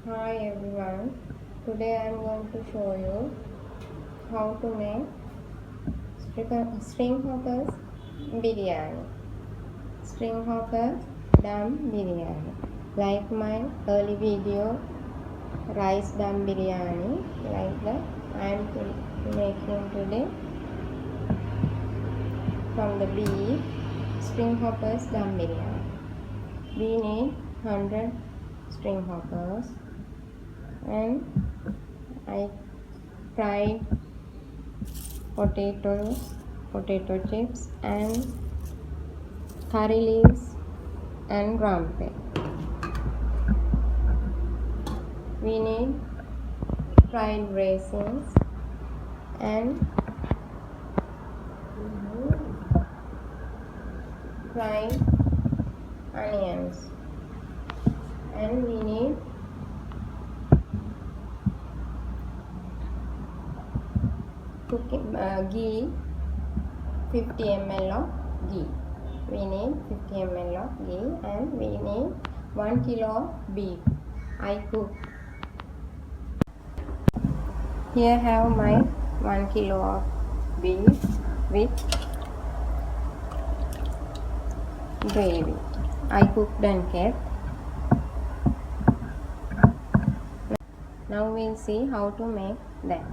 Hi everyone, today I am going to show you how to make string hoppers biryani. String hopper dum biryani. Like my early video rice dum biryani, like that I am making today from the beef string hoppers dum biryani. We need 100 string hoppers and I fried potato chips and curry leaves and ground pepper. We need fried raisins and fried onions, and we need ghee, 50 ml of ghee. We need 50 ml of ghee, and we need 1 kilo of beef. I cook. Here have my 1 kilo of beef with gravy. I cooked and kept. Now we'll see how to make that.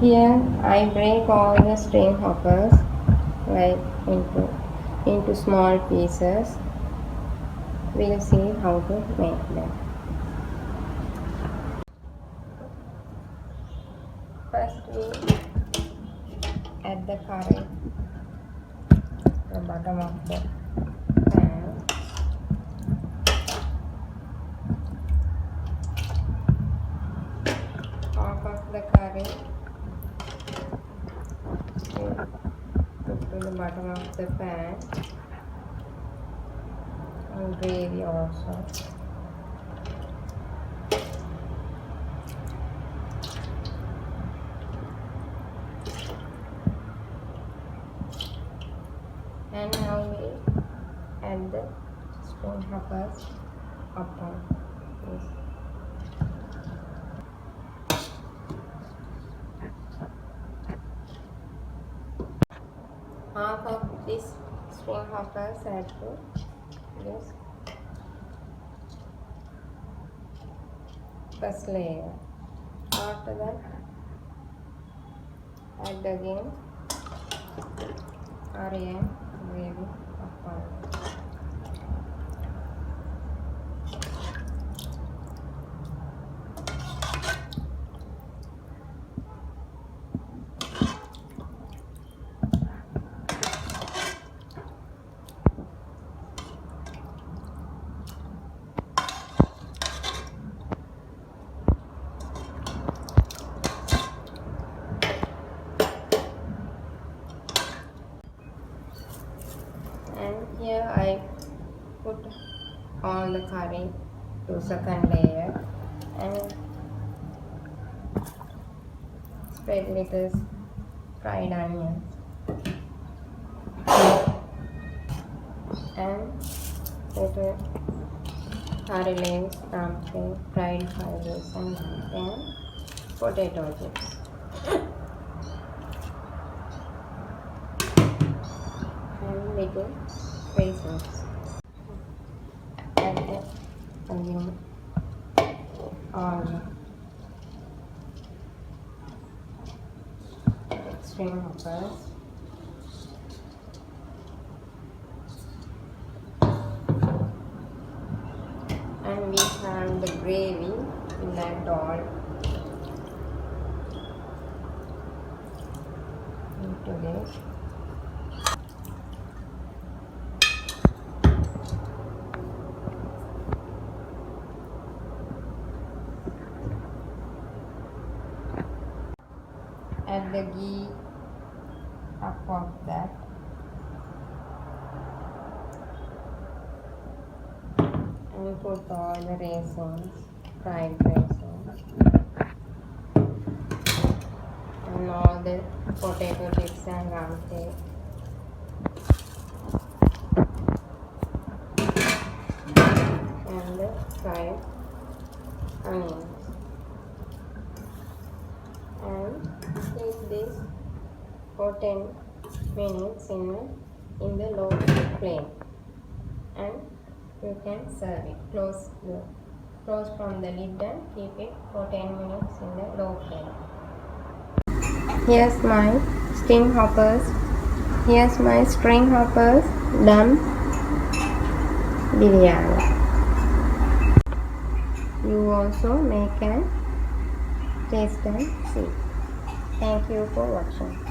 Here I break all the string hoppers like into small pieces. We'll see how to make them. First we add the curry to the bottom of the pan. Half of the curry we put to the bottom of the pan, and gravy also. And now we add the string hoppers upon this. Half of this string hoppers add to this first layer. After that, add again curry and gravy upon it. And here I put all the curry to second layer and spread with this fried onions and little curry leaves, pumpkin, fried curry leaves, and then potato chips. And little raisins. Add the again all string hoppers. And we have the gravy in that all into this. Add the ghee up of that. And put all the raisins, fried raisins, and all the potato chips and rampe. And the fried onions and keep this for 10 minutes in the low flame, and you can serve it. Close from the lid and keep it for 10 minutes in the low flame. Here's my string hoppers. Here's my string hoppers dum biryani. You also make and taste and see. Thank you for watching.